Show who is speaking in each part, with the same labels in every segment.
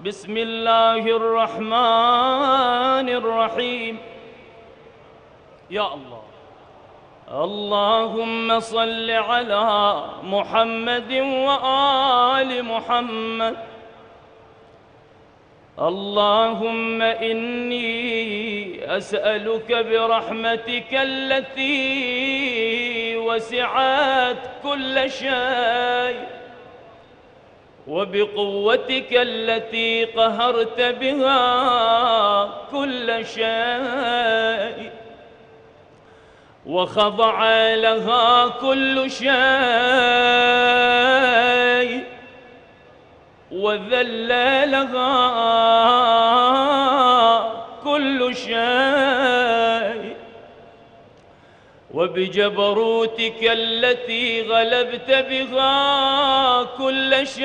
Speaker 1: بسم الله الرحمن الرحيم. يا الله، اللهم صل على محمد وآل محمد. اللهم إني أسألك برحمتك التي وسعت كل شيء، وبقوتك التي قهرت بها كل شيء، وخضع لها كل شيء، وذل لها كل شيء، وبجبروتك التي غلبت بها كل شيء،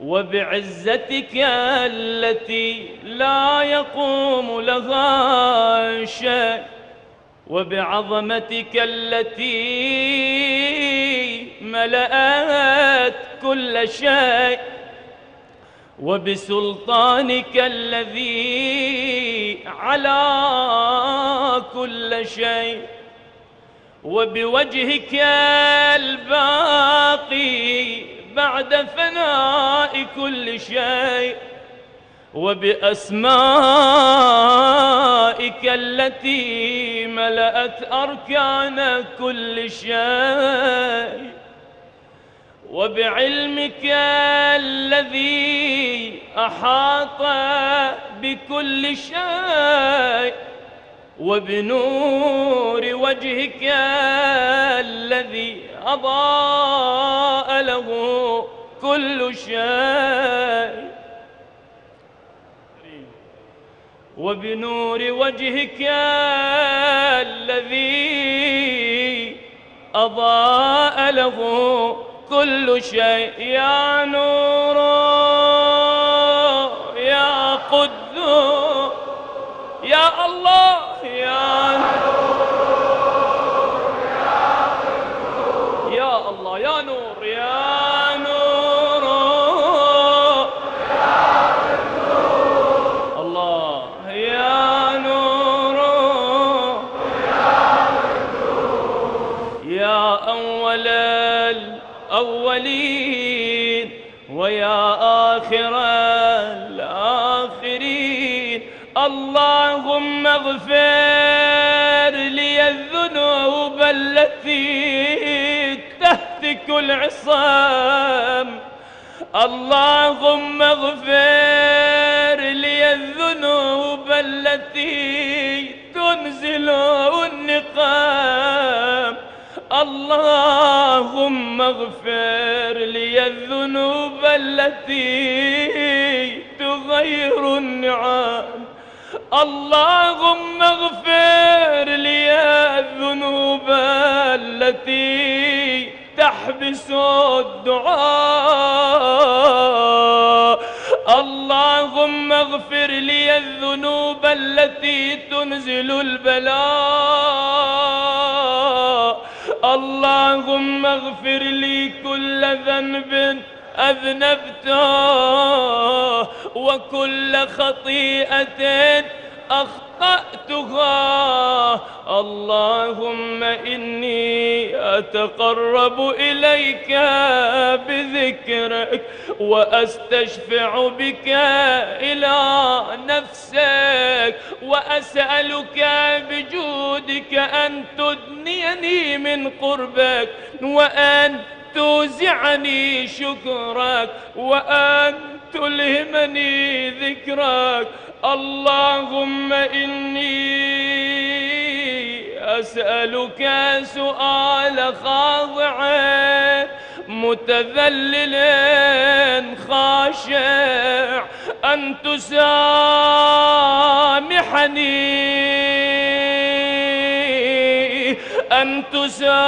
Speaker 1: وبعزتك التي لا يقوم لها شيء، وبعظمتك التي ملأت كل شيء، وبسلطانك الذي على كل شيء، وبوجهك الباقي بعد فناء كل شيء، وبأسمائك التي ملأت أركان كل شيء، وبعلمك الذي أحاط بكل شيء، وبنور وجهك الذي أضاء له كل شيء، وبنور وجهك الذي أضاء له كل شيء. يا نور يا قدوس يا الله، يا نور يا قدوس يا الله، يا نور يا نور يا قدوس الله، يا نور يا قدوس، يا أول الأولين ويا آخر الآخرين. اللهم اغفر لي الذنوب التي تهتك العصام. اللهم اغفر لي الذنوب التي تنزل النقام. اللهم اغفر لي الذنوب التي تغير النعم. اللهم اغفر لي الذنوب التي تحبس الدعاء. اللهم اغفر لي الذنوب التي تنزل البلاء. اللهم اغفر لي كل ذنب أذنبته وكل خطيئة أخطأتها. اللهم إني أتقرب إليك بذكرك وأستشفع بك إلى نفسك، وأسألك بجودك أن تدنيني من قربك، وأن توزعني شكرك، وأن تلهمني ذكرك. اللهم إني أسألك سؤال خاضع متذلل خاشع أن تسامحني، أن تسامحني،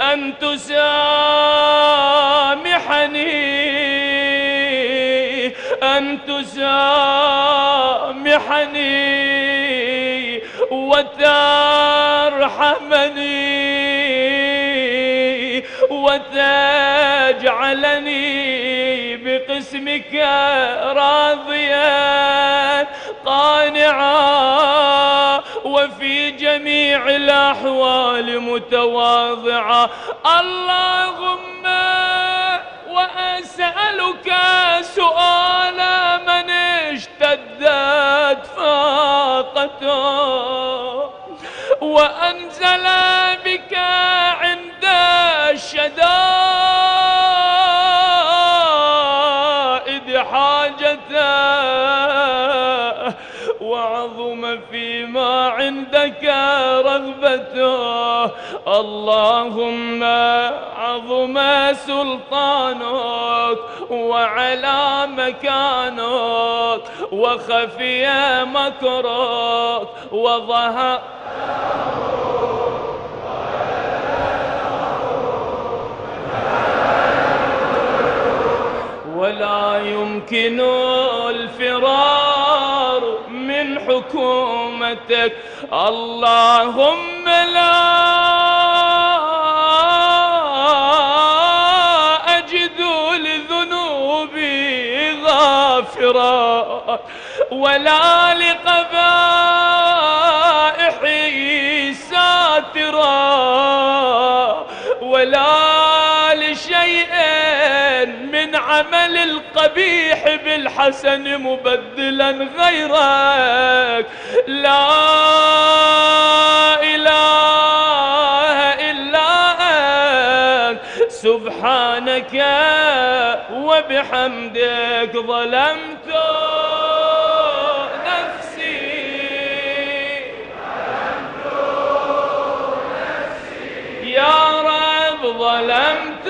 Speaker 1: أن تسامحني، أن تسامحني وترحمني وتجعلني بقسمك راضيا قانعا وفي جميع الأحوال متواضعا. اللهم وأسألك سؤال من اشتدت فاقته وأنزل بك عند الشدائد حاجته وعظم فيما عندك رغبته. اللهم عظم سلطانك وعلى مكانك وخفي مكرك وظهر ولا يمكن الفرار من حكومتك. اللهم لا أجد لذنوبي غافرا ولا لقبائحي ساترا ولا لشيء من عمل القبيح بالحسن مبدلا غيرك. لا إله إلا أنت سبحانك وبحمدك ظلمت نفسي يا رب ظلمت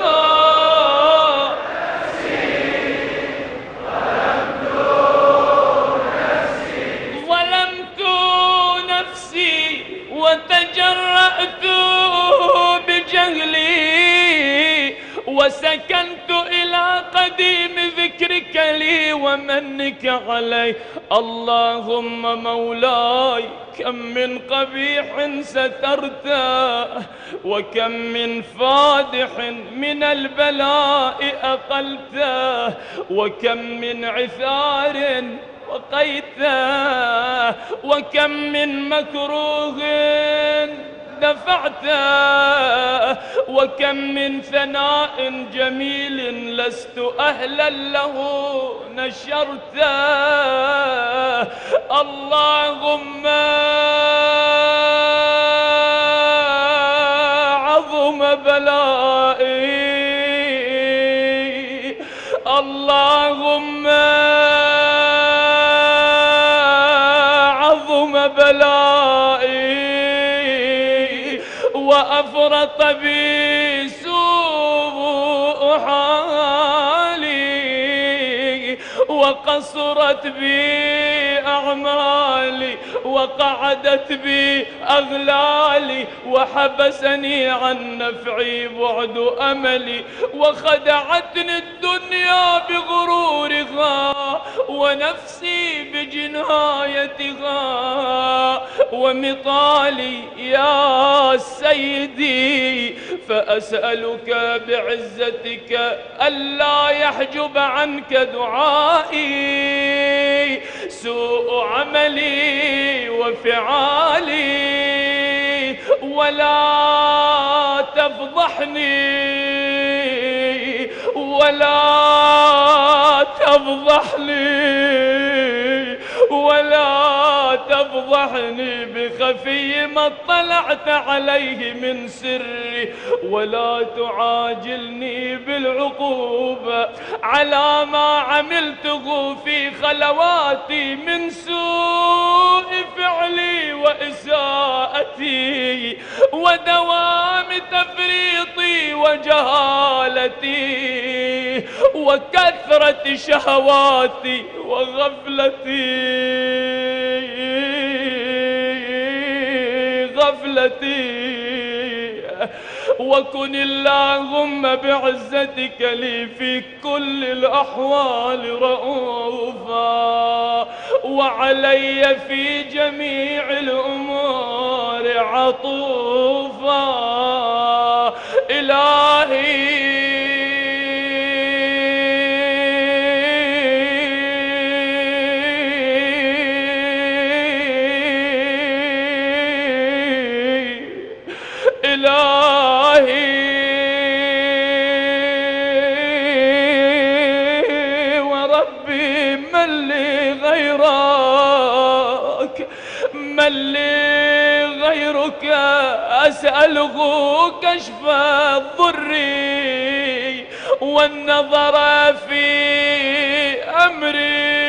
Speaker 1: وتجرأت بجهلي وسكنت إلى قديم ذكرك لي ومنك علي. اللهم مولاي كم من قبيح سترته وكم من فادح من البلاء أقلته وكم من عثار وقيته وكم من مكروه دفعته وكم من ثناء جميل لست أهلا له نشرته. اللهم عظم بلائي اللهم بلائي وأفرط بي سوء حالي وقصرت بي أعمالي وقعدت بي أغلالي وحبسني عن نفعي بعد أملي وخدعتني الدنيا بغرورها ونفسي بجنايتها ومطالي يا سيدي. فأسألك بعزتك ألا يحجب عنك دعائي سوء عملي وفعالي ولا تفضحني ولا تفضحني بخفي ما اطلعت عليه من سري ولا تعاجلني بالعقوبة على ما عملته في خلواتي من سوء فعلي وإساءتي ودوام تفريطي وجهالتي وكثرة شهواتي وغفلتي وكن اللهم بعزتك لي في كل الأحوال رؤوفا وعلي في جميع الأمور عطوفا. إلهي غيرك أسأله كشف الضر والنظر في أمري.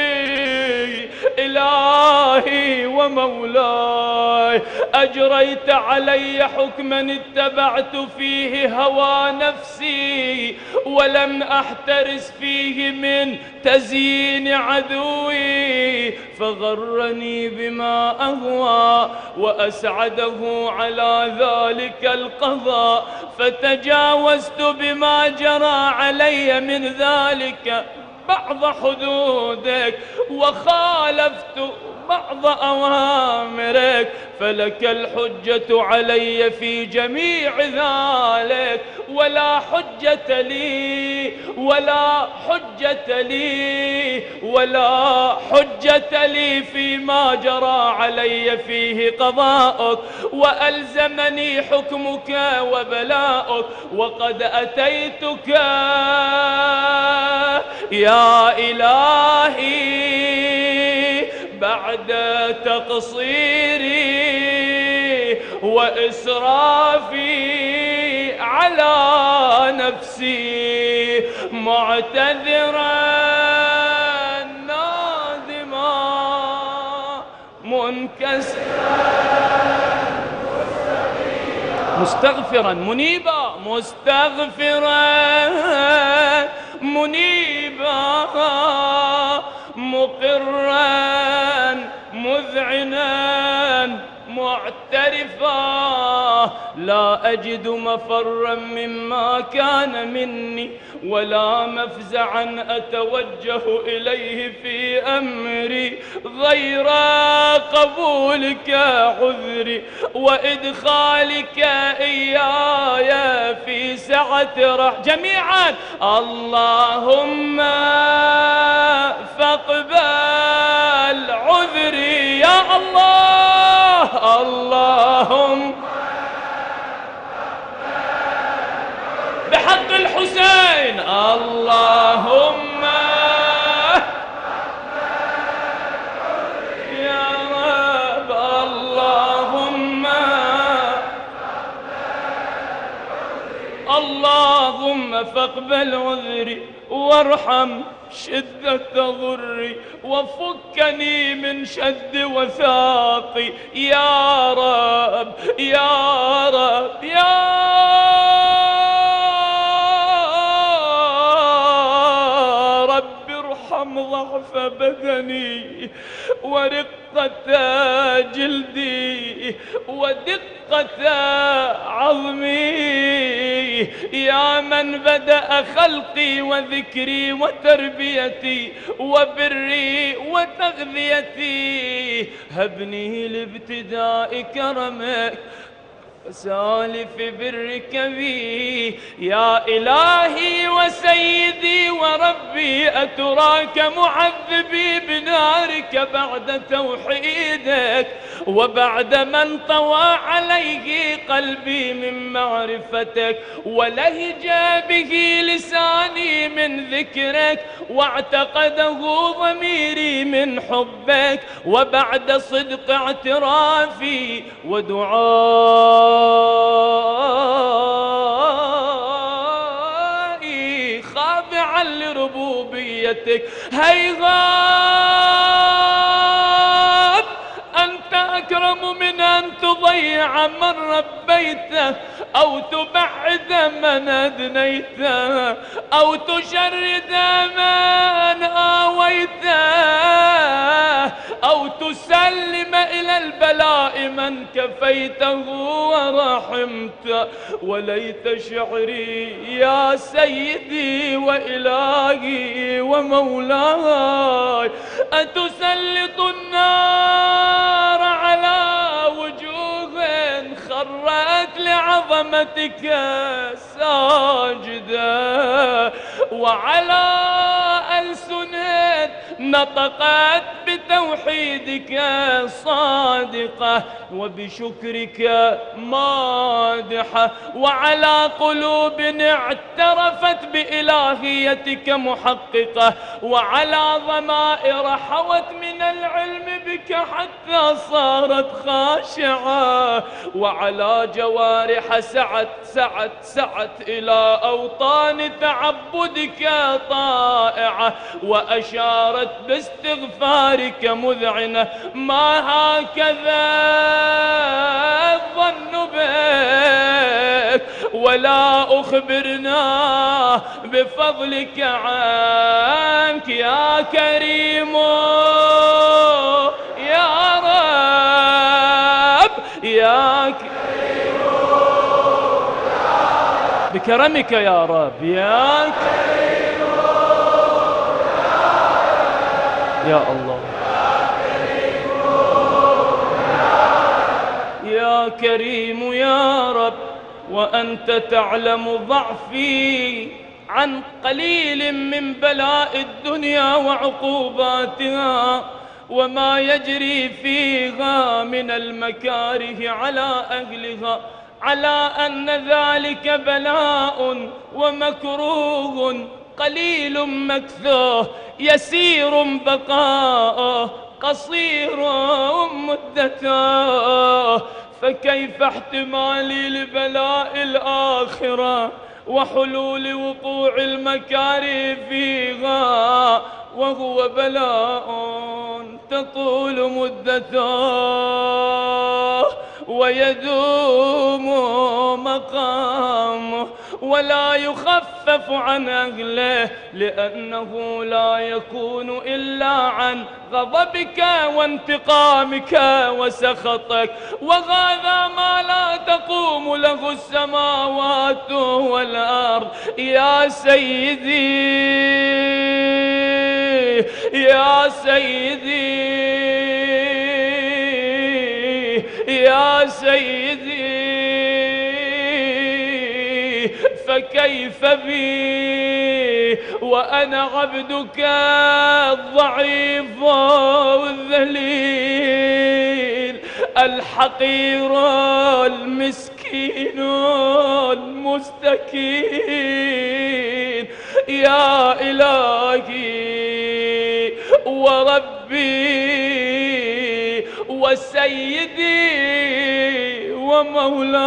Speaker 1: إلهي ومولاي أجريت علي حكما اتبعت فيه هوى نفسي ولم أحترس فيه من تزيين عدوي، فغرني بما أهوى وأسعده على ذلك القضاء، فتجاوزت بما جرى علي من ذلك بعض حدودك وخالفت بعض أوامرك، فلك الحجة علي في جميع ذلك، ولا حجة لي ولا حجة لي ولا حجة لي فيما جرى علي فيه قضاؤك وألزمني حكمك وبلاؤك. وقد أتيتك يا إلهي بعد تقصيري وإسرافي على نفسي، معتذرا نادما منكسرا مستغفرا منيبا، مستغفرا منيبا، مقرا مذعنا معترفا، لا أجد مفرا مما كان مني ولا مفزعا أتوجه إليه في أمري غير قبولك عذري وإدخالك إياي في سعة جميعا. اللهم فاقبل عذري يا الله، اللهم بحق الحسين، اللهم يا رب، اللهم فاقبل عذري وارحم شدة ضري وفكني من شد وثاقي يا رب يا رب يا رب. ارحم ضعف بدني ورقة جلدي ودقة عظمي، يا من بدأ خلقي وذكري وتربيتي وبري وتغذيتي، هبني لابتداء كرمك وسالف برك بي. يا إلهي وسيدي وربي أتراك معذبي بنارك بعد توحيدك وبعد من طوى عليه قلبي من معرفتك ولهج به لساني من ذكرك واعتقده ضميري من حبك، وبعد صدق اعترافي ودعائي خاضعا لربوبيتك، هيهات أنت أكرم من أن تضيع من ربيته أو تبعد من أدنيته أو تشرد من آويته أو تسلم إلى البلاء من كفيته ورحمته. وليت شعري يا سيدي وإلهي ومولاي أتسلط النار على وجوه خرت لعظمتك ساجدة وعلى ألسنة نطقت بتوحيدك صادقة وبشكرك مادحة، وعلى قلوب اعترفت بإلهيتك محققة، وعلى ضمائر حوت من العلم بك حتى صارت خاشعة، وعلى جوارح سعت إلى أوطان تعبدك طائعة، وأشارت باستغفارك مذعنة. ما هكذا الظن بك ولا أخبرنا بفضلك عنك يا كريم يا رب يا كريم بكرمك يا رب يا كريم يا الله يا كريم يا رب. وأنت تعلم ضعفي عن قليل من بلاء الدنيا وعقوباتها وما يجري فيها من المكاره على أهلها، على أن ذلك بلاء ومكروه قليل مكثوه، يسير بقاءه قصير مدته، فكيف احتمالي لبلاء الآخرة وحلول وقوع المكاره فيها وهو بلاء تطول مدته ويدوم مقامه ولا يخفف عن أهله، لأنه لا يكون إلا عن غضبك وانتقامك وسخطك، وهذا ما لا تقوم له السماوات والأرض. يا سيدي يا سيدي يا سيدي، فكيف بي وأنا عبدك الضعيف الذليل الحقير المسكين المستكين. يا إلهي وربي وسيدي ومولاي،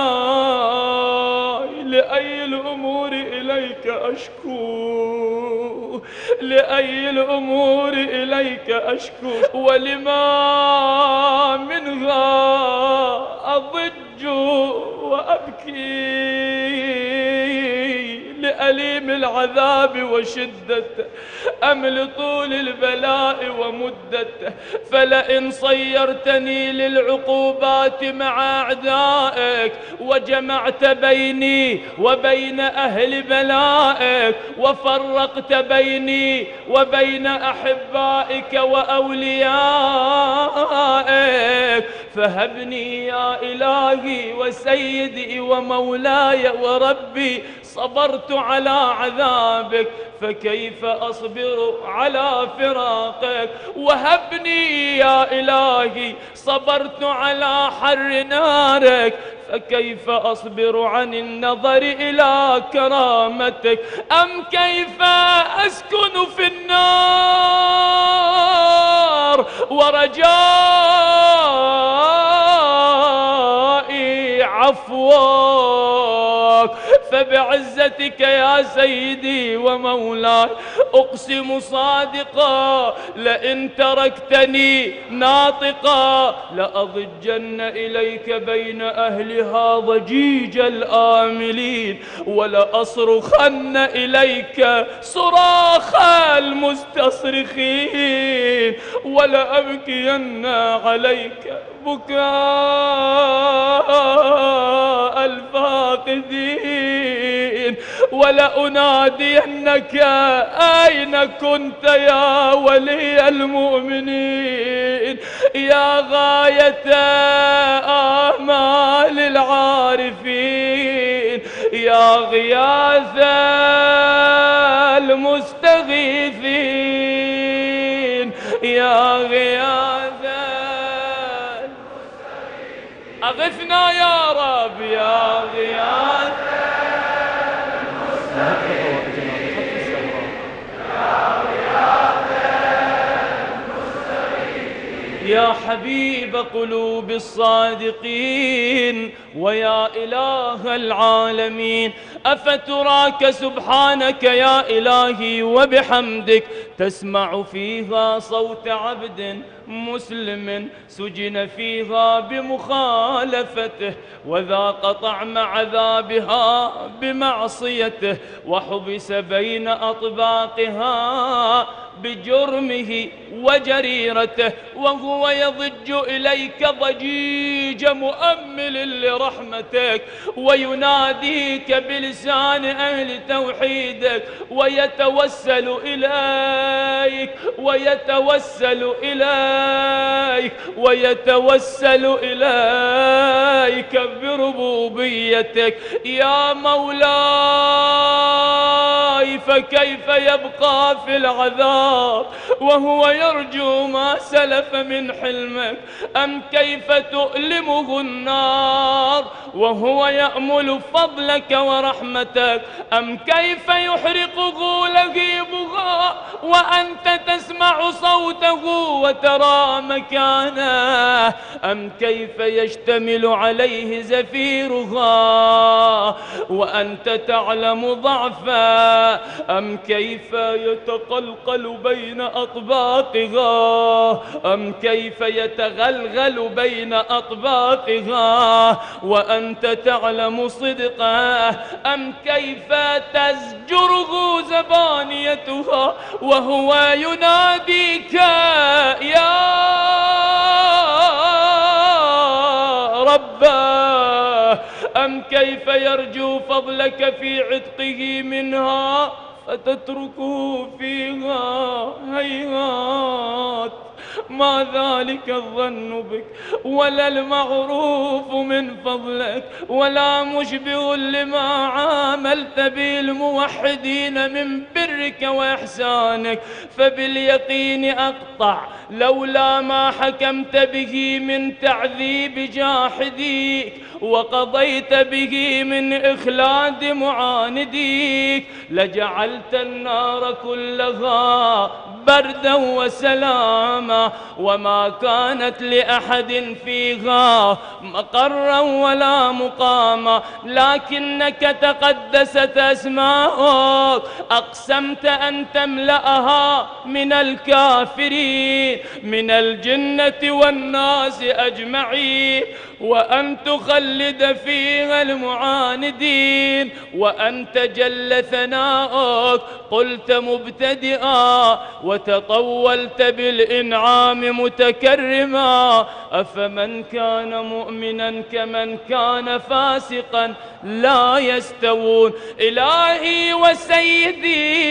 Speaker 1: لأي الأمور إليك أشكو، لأي الأمور إليك أشكو، ولما منها أضج وأبكي، لأليم العذاب وشدته أم لطول البلاء ومدته. فلئن صيرتني للعقوبات مع أعدائك وجمعت بيني وبين أهل بلائك وفرقت بيني وبين أحبائك وأوليائك، فهبني يا إلهي وسيدي ومولاي وربي، صبرت على عذابك فكيف أصبر على فراقك، وهبني يا إلهي صبرت على حر نارك فكيف أصبر عن النظر إلى كرامتك، أم كيف أسكن في النار ورجائي عفوك. فبعزتك يا سيدي ومولاي أقسم صادقا لئن تركتني ناطقا لأضجن إليك بين أهلها ضجيج الآملين، ولأصرخن إليك صراخ المستصرخين، ولأبكين عليك بكاء الفاقدين، ولأنادينك أين كنت يا ولي المؤمنين، يا غاية آمال العارفين، يا غياث المستغيثين، غثنا يا رب يا غياث يا حبيب قلوب الصادقين ويا إله العالمين، أفتراك سبحانك يا إلهي وبحمدك تسمع فيها صوت عبد مسلم سجن فيها بمخالفته وذاق طعم عذابها بمعصيته وحبس بين أطباقها بجرمه وجريرته، وهو يضج إليك ضجيج مؤمل لرحمتك ويناديك بلسان أهل توحيدك ويتوسل إليك ويتوسل إليك ويتوسل إليك بربوبيتك يا مولاي. فكيف يبقى في العذاب وهو يرجو ما سلف من حلمك؟ أم كيف تؤلمه النار وهو يأمل فضلك ورحمتك؟ أم كيف يحرقه لهيبها وأنت تسمع صوته وترى مكانه؟ أم كيف يشتمل عليه زفيرها وأنت تعلم ضعفه؟ أم كيف يتقلقل بين أطباقها؟ أم كيف يتغلغل بين أطباقها وأنت تعلم صدقه؟ أم كيف تزجره زبانيتها وهو يناديك يا رباه؟ أم كيف يرجو فضلك في عتقه منها فتتركه فيها؟ هيهات، ما ذلك الظن بك ولا المعروف من فضلك ولا مشبه لما عاملت به الموحدين من برك وإحسانك. فباليقين أقطع لولا ما حكمت به من تعذيب جاحديك وقضيت به من إخلاد معانديك لجعلت النار كلها بردا وسلاما وما كانت لأحد فيها مقرا ولا مقاما، لكنك تقدست أسماؤك أقسمت أن تملأها من الكافرين من الجنة والناس أجمعين وأن تخلد فيها المعاندين، وأنت جل ثناؤك قلت مبتدئا وتطولت بالإنعام متكرما. أفمن كان مؤمنا كمن كان فاسقا لا يستوون. إلهي وسيدي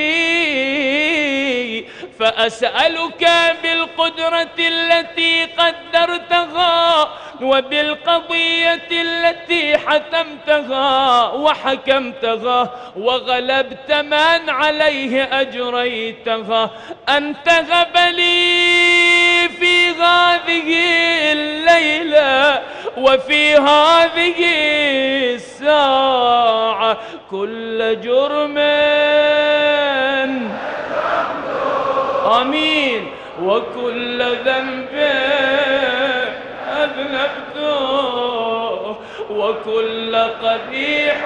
Speaker 1: فأسألك بالقدرة التي قدرتها وبالقضية التي حتمتها وحكمتها وغلبت من عليه أجريتها أن تهب لي في هذه الليلة وفي هذه الساعة كل جرم آمين وكل ذنب أذنبته وكل قبيح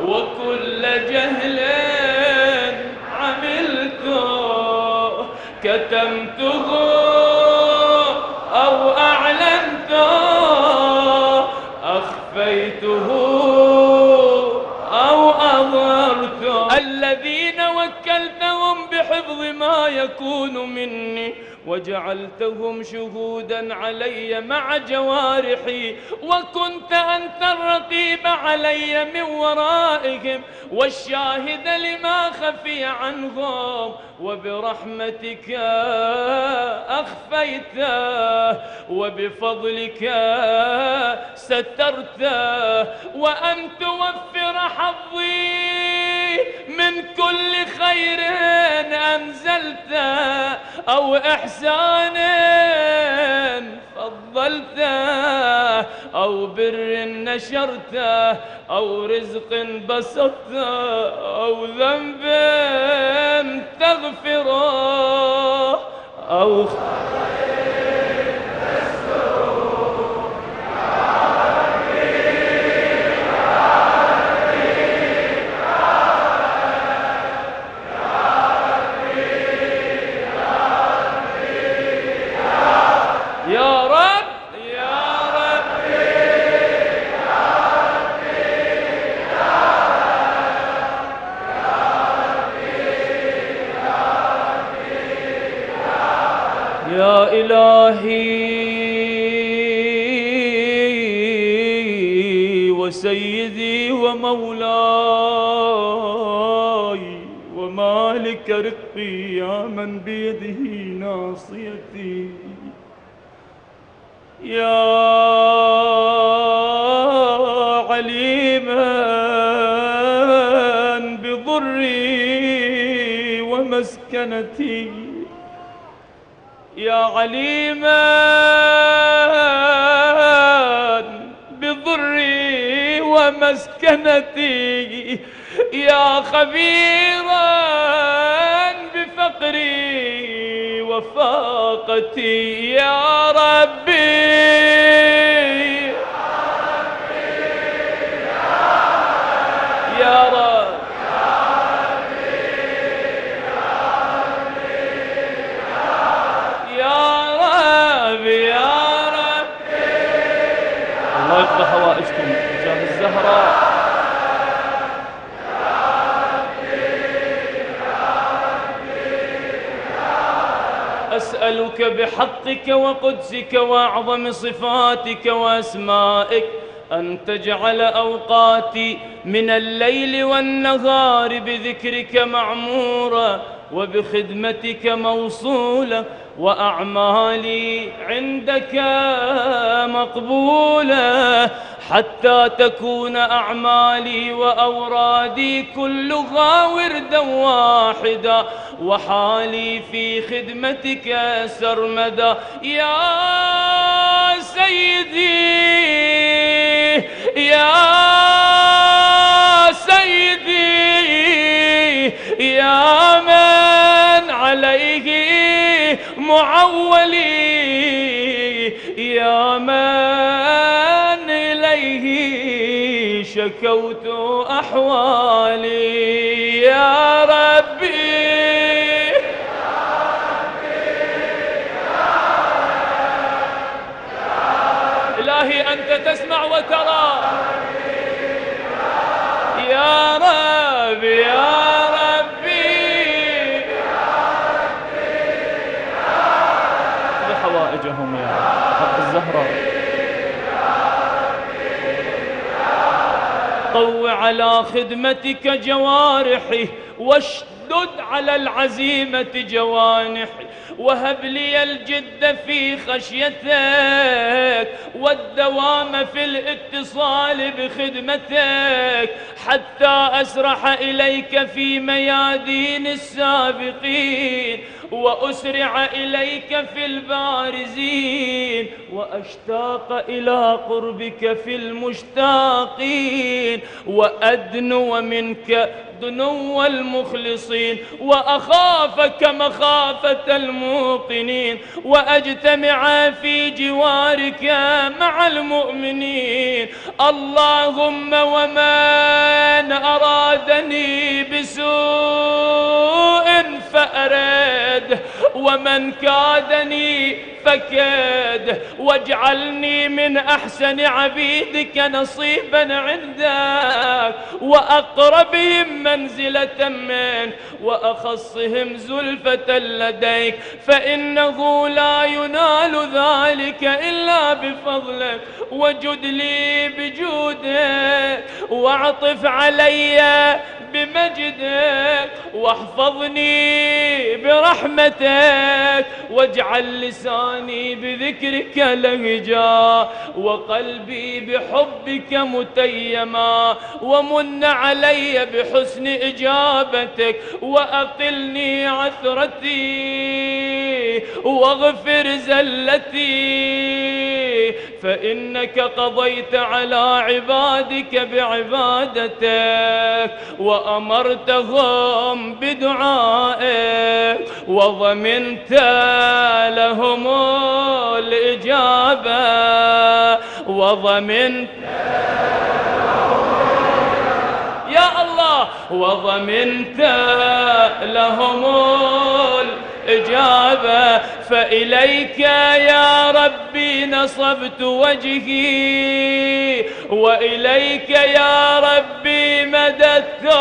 Speaker 1: وكل جهل عملته كتمته أو أعلنته أخفيته أو أظهرته. الذين وكلتهم بحفظ ما يكون مني وجعلتهم شهودا علي مع جوارحي وكنت أنت الرقيب علي من ورائهم والشاهد لما خفي عنهم وبرحمتك أخفيته وبفضلك سترته وأن توفر حظي من بكل خير أنزلته أو إحسان فضلته أو بر نشرته أو رزق بسطته أو ذنب تغفره أو يا إلهي وسيدي ومولاي ومالك رقي يا من بيده ناصيتي يا عليما بضري ومسكنتي يا عليما بضري ومسكنتي يا خبيرا بفقري وفاقتي يا ربي يا رب الله يقضي حوائجكم بجاه الزهراء. أسألك بحقك وقدسك وأعظم صفاتك وأسمائك أن تجعل أوقاتي من الليل والنهار بذكرك معمورة وبخدمتك موصولة وأعمالي عندك مقبولة حتى تكون أعمالي وأورادي كلها وردا واحدا وحالي في خدمتك سرمدا يا سيدي يا سيدي يا من عليه معولي يا من إليه شكوت أحوالي يا ربي إلهي أنت تسمع وترى يا ربي يا حوائجهم يا حق الزهراء. طو على خدمتك جوارحي واشدد على العزيمة جوانحي وهب لي الجد في خشيتك والدوام في الاتصال بخدمتك حتى أسرح إليك في ميادين السابقين وأسرع إليك في البارزين وأشتاق إلى قربك في المشتاقين وأدنو منك دنو المخلصين وأخافك مخافة الموقنين وأجتمع في جوارك مع المؤمنين. اللهم ومن أرادني بسوء فأرد ومن كادني فكاد واجعلني من أحسن عبيدك نصيبا عندك وأقربهم منزلة منك وأخصهم زلفة لديك فإنه لا ينال ذلك إلا بفضلك وجد لي بجودك واعطف علي بمجدك واحفظني برحمتك، واجعل لساني بذكرك لهجا وقلبي بحبك متيما، ومن علي بحسن إجابتك وأقلني عثرتي واغفر زلتي، فإنك قضيت على عبادك بعبادتك وأمرتهم بدعائك وضمنت لهم الإجابة يا الله وضمنت لهم الإجابة. فإليك يا ربي نصبت وجهي وإليك يا ربي مددت،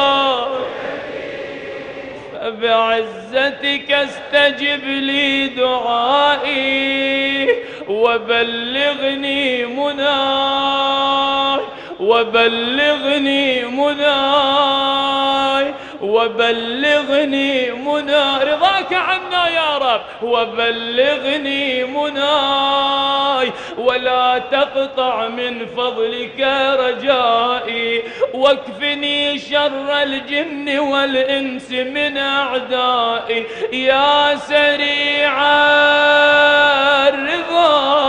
Speaker 1: فبعزتك استجب لي دعائي وبلغني مناي وبلغني مناي وبلغني مناي رضاك عنا يا رب، وبلغني مناي ولا تقطع من فضلك رجائي، واكفني شر الجن والإنس من أعدائي يا سريع الرضا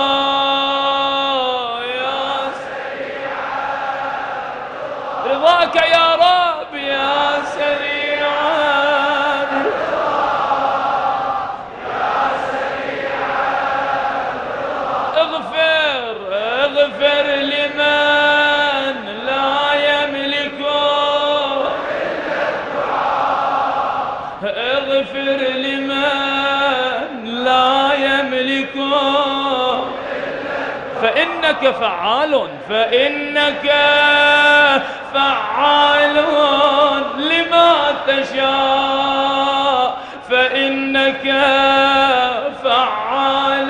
Speaker 1: رضاك يا رب يا سريع اغفر لمن لا يملك اغفر لمن لا يملك، فإنك فعال لما تشاء، فإنك فعال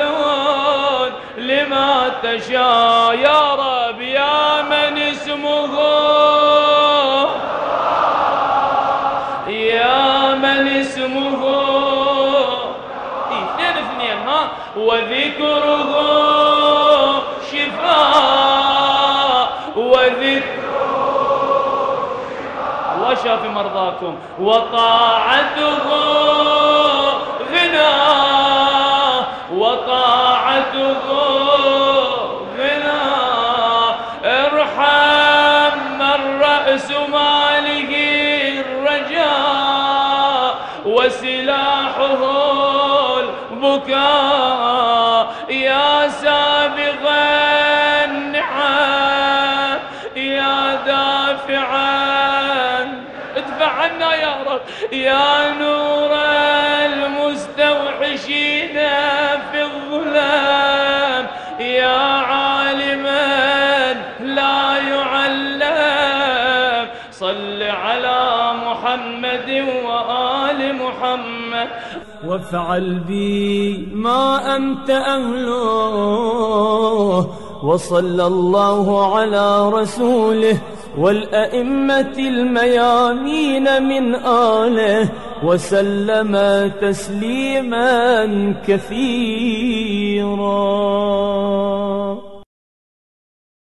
Speaker 1: لما تشاء يا رب. يا من اسمه اثنين ها وذكره شفاء الله شافي مرضاكم، وطاعته غنى ارحم من رأس ماله الرجاء وسلاحه البكاء، يا سابغ النعم يا دافعا ادفع عنا يا رب، يا نور المستوحشين في الظلام، يا عالما لا يعلم، صل على محمد وآل محمد وافعل بي ما أنت أهله، وصلى الله على رسوله والأئمة الميامين من آله وسلم تسليما كثيرا.